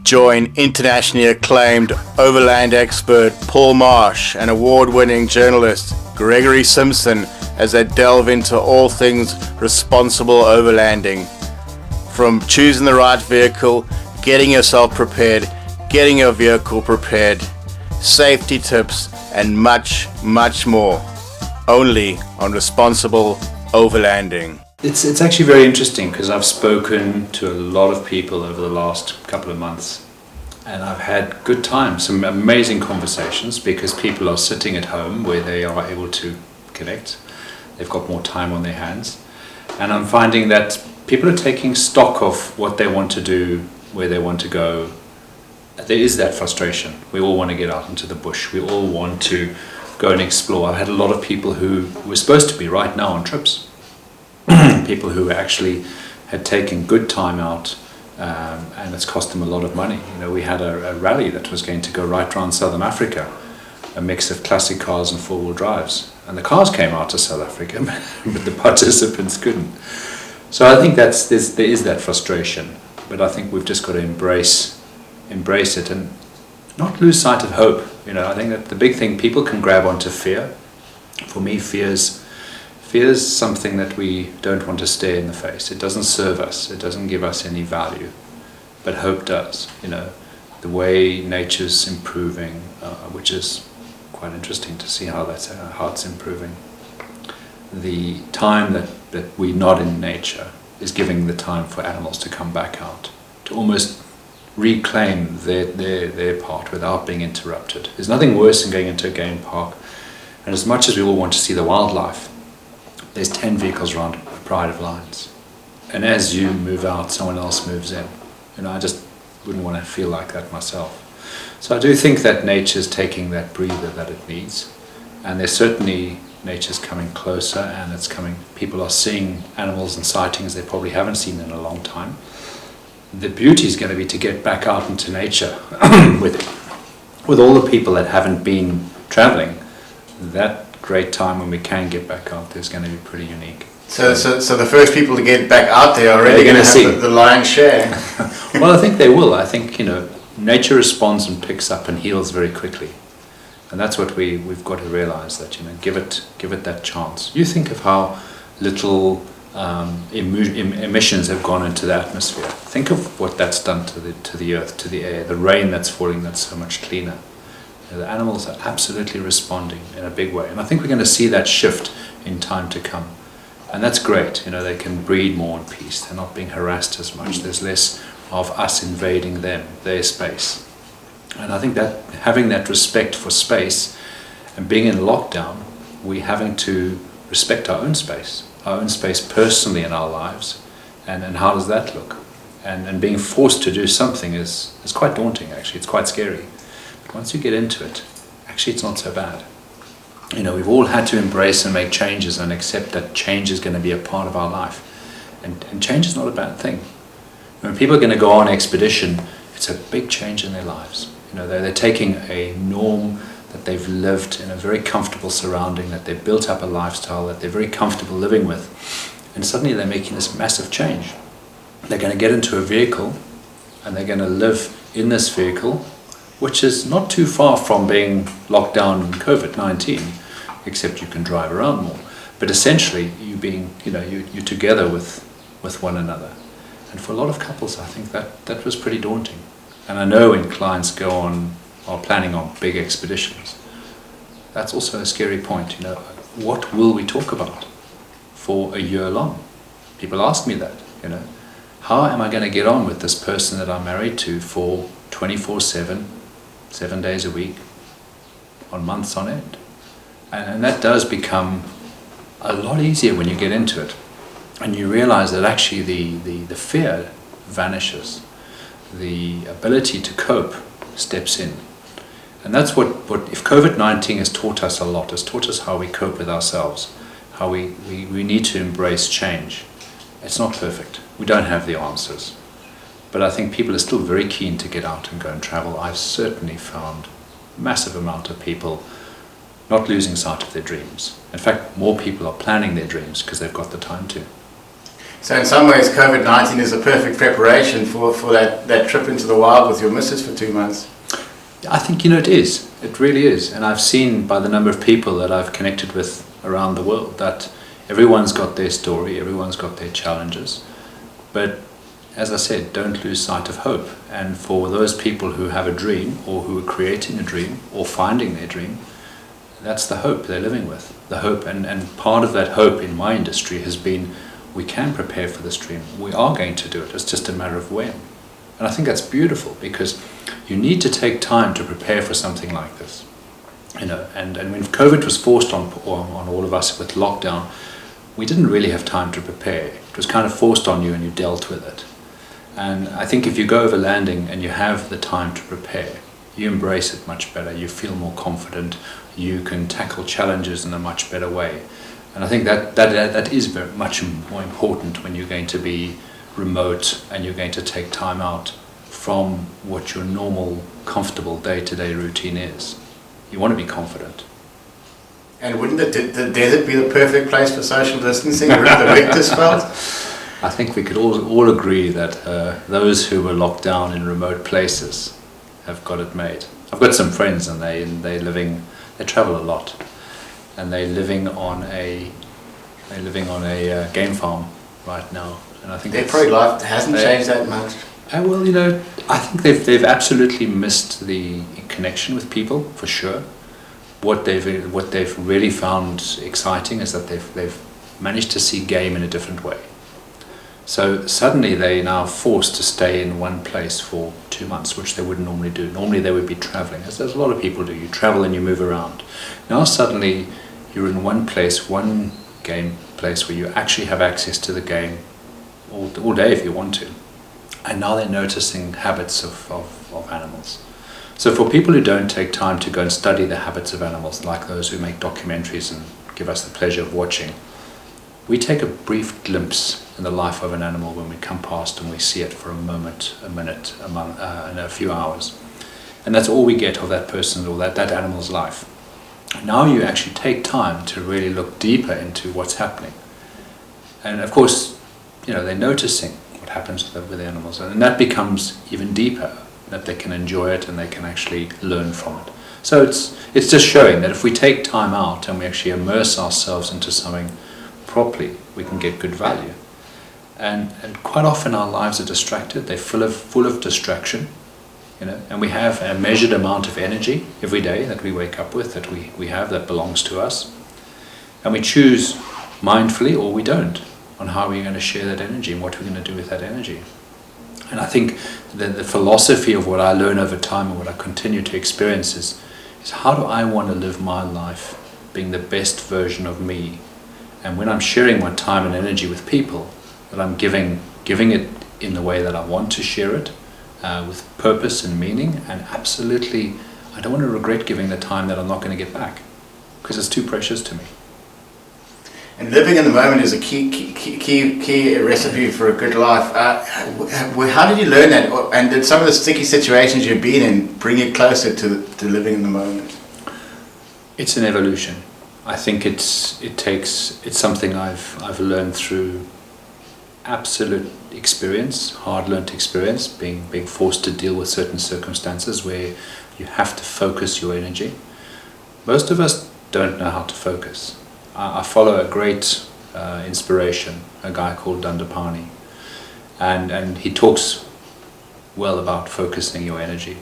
Join internationally acclaimed overland expert Paul Marsh and award-winning journalist Gregory Simpson as they delve into all things responsible overlanding. From choosing the right vehicle, getting yourself prepared, getting your vehicle prepared, safety tips, and much, much more. Only on Responsible Overlanding. It's actually very interesting because I've spoken to a lot of people over the last couple of months, and I've had good times, some amazing conversations, because people are sitting at home where they are able to connect. They've got more time on their hands, and I'm finding that people are taking stock of what they want to do, where they want to go. There is that frustration. We all want to get out into the bush. We all want to go and explore. I've had a lot of people who were supposed to be right now on trips. People who actually had taken good time out, and it's cost them a lot of money. You know, we had a rally that was going to go right around Southern Africa, a mix of classic cars and four-wheel drives. And the cars came out to South Africa, but the participants couldn't. So I think there is that frustration, but I think we've just got to embrace it and not lose sight of hope. You know, I think that the big thing, people can grab onto fear. For me, fear's something that we don't want to stare in the face. It doesn't serve us. It doesn't give us any value. But hope does. You know, the way nature's improving, which is quite interesting to see how it's improving. The time that we're not in nature is giving the time for animals to come back out, to almost reclaim their part without being interrupted. There's nothing worse than going into a game park, and as much as we all want to see the wildlife, there's 10 vehicles around a pride of lines, and as you move out, someone else moves in. You know, I just wouldn't want to feel like that myself. So I do think that nature's taking that breather that it needs, and there's certainly nature's coming closer, and it's coming. People are seeing animals and sightings they probably haven't seen in a long time. The beauty is going to be to get back out into nature with all the people that haven't been traveling. That great time when we can get back out there is going to be pretty unique. So the first people to get back out there are really going to have the lion's share. Well, I think they will. I think, you know, nature responds and picks up and heals very quickly, and that's what we've got to realize, that, you know, give it that chance. You think of how little emissions have gone into the atmosphere. Think of what that's done to the earth, to the air, the rain that's falling that's so much cleaner. You know, the animals are absolutely responding in a big way, and I think we're going to see that shift in time to come, and that's great. You know, they can breed more in peace. They're not being harassed as much. There's less of us invading their space, and I think that having that respect for space and being in lockdown, we're having to respect our own space personally in our lives, and how does that look? And being forced to do something is quite daunting, actually. It's quite scary. But once you get into it, actually it's not so bad. You know, we've all had to embrace and make changes and accept that change is going to be a part of our life. And change is not a bad thing. When people are going to go on expedition, it's a big change in their lives. You know, they're taking a norm that they've lived in a very comfortable surrounding, that they've built up a lifestyle that they're very comfortable living with, and suddenly they're making this massive change. They're going to get into a vehicle and they're going to live in this vehicle, which is not too far from being locked down in COVID-19, except you can drive around more. But essentially you're together with one another. And for a lot of couples, I think that was pretty daunting. And I know when clients are planning on big expeditions, that's also a scary point. You know, what will we talk about for a year long? People ask me that, you know. How am I going to get on with this person that I'm married to for 24/7, 7 days a week, on months on end? And that does become a lot easier when you get into it, and you realize that actually the fear vanishes. The ability to cope steps in. And that's what if COVID-19 has taught us a lot, has taught us how we cope with ourselves, how we need to embrace change. It's not perfect. We don't have the answers. But I think people are still very keen to get out and go and travel. I've certainly found a massive amount of people not losing sight of their dreams. In fact, more people are planning their dreams because they've got the time to. So in some ways, COVID-19 is a perfect preparation for that trip into the wild with your missus for 2 months. I think, it is. It really is. And I've seen by the number of people that I've connected with around the world that everyone's got their story, everyone's got their challenges. But as I said, don't lose sight of hope. And for those people who have a dream, or who are creating a dream, or finding their dream, that's the hope they're living with. The hope, and part of that hope in my industry has been, we can prepare for this dream. We are going to do it. It's just a matter of when. And I think that's beautiful, because you need to take time to prepare for something like this. And when COVID was forced on all of us with lockdown, we didn't really have time to prepare. It was kind of forced on you and you dealt with it. And I think if you go overlanding and you have the time to prepare, you embrace it much better, you feel more confident, you can tackle challenges in a much better way. And I think that is very much more important when you're going to be remote and you're going to take time out from what your normal, comfortable day-to-day routine is. You want to be confident. And wouldn't the desert be the perfect place for social distancing around the Victor's felt? I think we could all agree that those who were locked down in remote places have got it made. I've got some friends and they travel a lot, and they're living on a game farm right now. And I think their probably life hasn't changed that much. Well, I think they've absolutely missed the connection with people, for sure. What they've really found exciting is that they've managed to see game in a different way. So suddenly they're now forced to stay in one place for 2 months, which they wouldn't normally do. Normally they would be traveling, as a lot of people do. You travel and you move around. Now suddenly you're in one place, one game place where you actually have access to the game all day if you want to. And now they're noticing habits of animals. So for people who don't take time to go and study the habits of animals, like those who make documentaries and give us the pleasure of watching, we take a brief glimpse in the life of an animal when we come past and we see it for a moment, a minute, a month, and a few hours. And that's all we get of that person or that animal's life. Now you actually take time to really look deeper into what's happening. And of course, they're noticing what happens with the animals, and that becomes even deeper, that they can enjoy it and they can actually learn from it. So it's just showing that if we take time out and we actually immerse ourselves into something properly, we can get good value. And quite often our lives are distracted. They're full of distraction, and we have a measured amount of energy every day that we wake up with, that we have, that belongs to us, and we choose mindfully or we don't on how we're going to share that energy and what we're going to do with that energy. And I think the philosophy of what I learn over time and what I continue to experience is how do I want to live my life being the best version of me? And when I'm sharing my time and energy with people, that I'm giving it in the way that I want to share it, with purpose and meaning, and absolutely I don't want to regret giving the time that I'm not going to get back, because it's too precious to me. And living in the moment is a key recipe for a good life. How did you learn that? And did some of the sticky situations you've been in bring you closer to living in the moment? It's an evolution. I think it's something I've learned through absolute experience, hard-learned experience, being forced to deal with certain circumstances where you have to focus your energy. Most of us don't know how to focus. I follow a great inspiration, a guy called Dandapani, and he talks well about focusing your energy.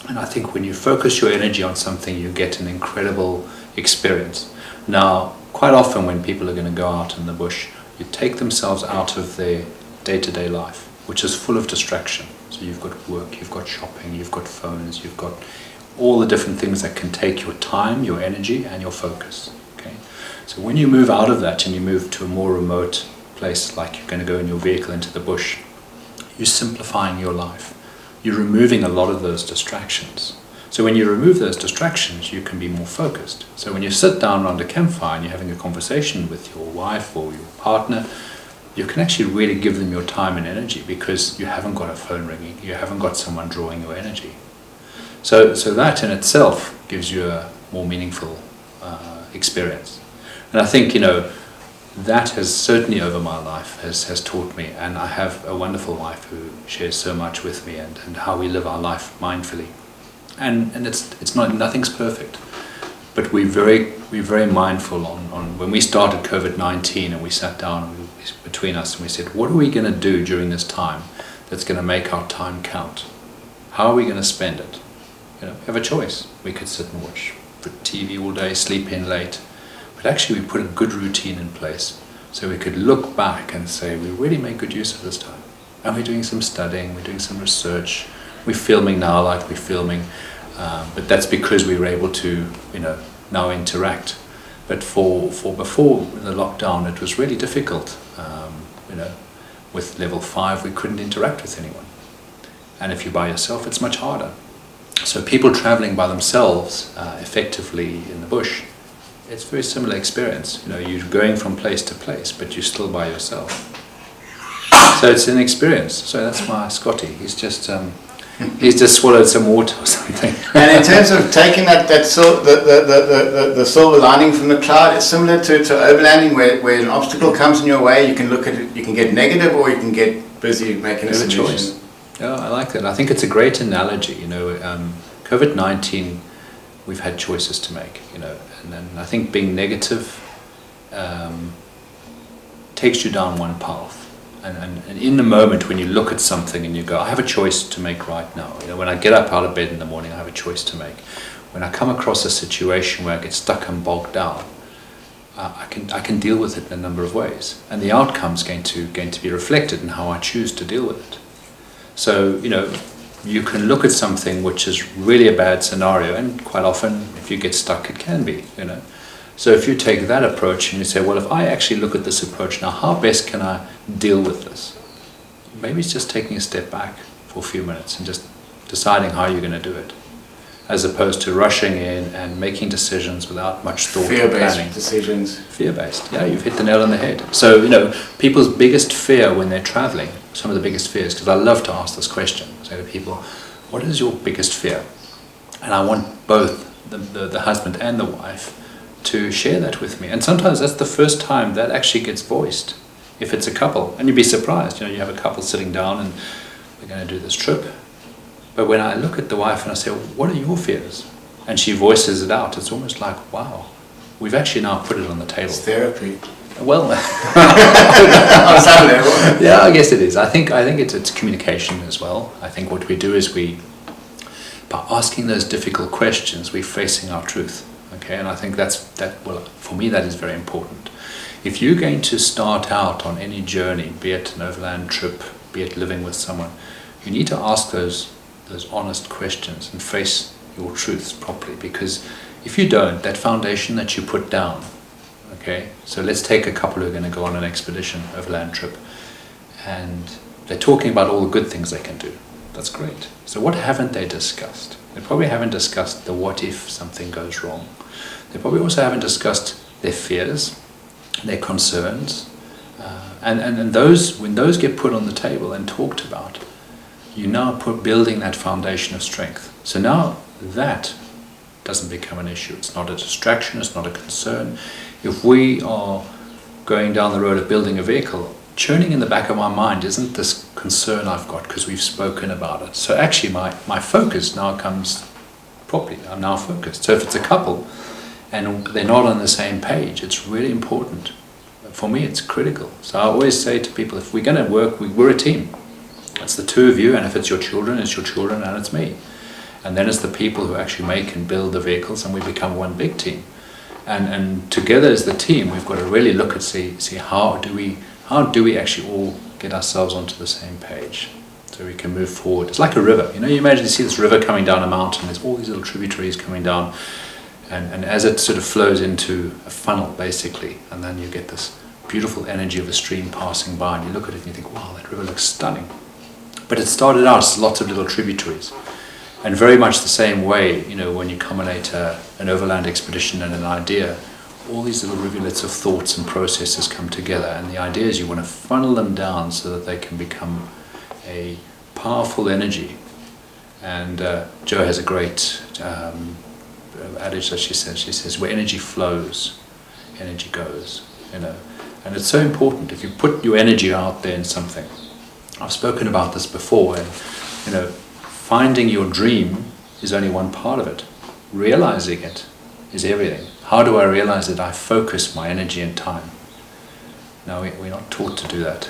And I think when you focus your energy on something, you get an incredible experience. Now, quite often when people are going to go out in the bush, you take themselves out of their day-to-day life, which is full of distraction. So you've got work, you've got shopping, you've got phones, you've got all the different things that can take your time, your energy, and your focus. Okay? So when you move out of that and you move to a more remote place, like you're going to go in your vehicle into the bush, you're simplifying your life. You're removing a lot of those distractions. So when you remove those distractions, you can be more focused. So when you sit down around a campfire and you're having a conversation with your wife or your partner, you can actually really give them your time and energy, because you haven't got a phone ringing, you haven't got someone drawing your energy. So that in itself gives you a more meaningful experience. And I think, that has certainly over my life has taught me, and I have a wonderful wife who shares so much with me, and how we live our life mindfully. And it's not, nothing's perfect, but we're very mindful on when we started COVID-19 and we sat down between us and we said, what are we going to do during this time that's going to make our time count? How are we going to spend it? You know, we have a choice. We could sit and watch TV all day, sleep in late, but actually we put a good routine in place so we could look back and say we really made good use of this time. And we're doing some studying, we're doing some research, we're filming now like we're filming, but that's because we were able to, you know, now interact. But for before the lockdown, it was really difficult. You know, with level 5, we couldn't interact with anyone, and if you're by yourself, it's much harder. So people traveling by themselves, effectively in the bush, it's a very similar experience. You know, you're going from place to place, but you're still by yourself. So it's an experience. So that's why Scotty, he's just swallowed some water or something. And in terms of taking the silver lining from the cloud, it's similar to overlanding, where an obstacle comes in your way, you can look at it, you can get negative or you can get busy making a solution. Choice. Yeah, I like that. I think it's a great analogy. You know, COVID-19, we've had choices to make. You know, and I think being negative takes you down one path. And in the moment when you look at something and you go, I have a choice to make right now. You know, when I get up out of bed in the morning, I have a choice to make. When I come across a situation where I get stuck and bogged down, I can deal with it in a number of ways, and the outcome's going to be reflected in how I choose to deal with it. So, you know, you can look at something which is really a bad scenario, and quite often, if you get stuck, it can be. You know. So if you take that approach and you say, well, if I actually look at this approach now, how best can I deal with this? Maybe it's just taking a step back for a few minutes and just deciding how you're going to do it, as opposed to rushing in and making decisions without much thought or planning. Fear-based decisions. Fear-based, yeah, you've hit the nail on the head. So, you know, people's biggest fear when they're traveling, some of the biggest fears, because I love to ask this question, I say to people, what is your biggest fear? And I want both the husband and the wife to share that with me. And sometimes that's the first time that actually gets voiced, if it's a couple. And you'd be surprised, you know, you have a couple sitting down and we're going to do this trip. But when I look at the wife and I say, what are your fears? And she voices it out, it's almost like, wow, we've actually now put it on the table. It's therapy. Well, yeah, I guess it is. I think it's communication as well. I think what we do is by asking those difficult questions, we're facing our truth. Okay, and I think well, for me, that is very important. If you're going to start out on any journey, be it an overland trip, be it living with someone, you need to ask those honest questions and face your truths properly, because if you don't, that foundation that you put down, okay, so let's take a couple who are going to go on an expedition, overland trip, and they're talking about all the good things they can do. That's great. So what haven't they discussed? They probably haven't discussed the what if something goes wrong. They probably also haven't discussed their fears, their concerns, and those, when those get put on the table and talked about, you now building that foundation of strength. So now that doesn't become an issue. It's not a distraction, it's not a concern. If we are going down the road of building a vehicle, churning in the back of my mind isn't this concern I've got because we've spoken about it. So actually my focus now comes properly. I'm now focused. So if it's a couple and they're not on the same page, it's really important. For me, it's critical. So I always say to people, if we're going to work, we're a team. It's the two of you, and if it's your children and it's me. And then it's the people who actually make and build the vehicles, and we become one big team. And together as the team, we've got to really look at see how do we actually all get ourselves onto the same page so we can move forward. It's like a river. You know, you imagine you see this river coming down a mountain, there's all these little tributaries coming down, and as it sort of flows into a funnel basically, and then you get this beautiful energy of a stream passing by, and you look at it and you think, wow, that river looks stunning. But it started out as lots of little tributaries. And very much the same way, you know, when you culminate an overland expedition and an idea, all these little rivulets of thoughts and processes come together, and the idea is you want to funnel them down so that they can become a powerful energy. And Jo has a great adage that she says, where energy flows, energy goes, you know. And it's so important if you put your energy out there in something. I've spoken about this before, and finding your dream is only one part of it. Realizing it is everything. How do I realize it? I focus my energy and time. Now, we're not taught to do that.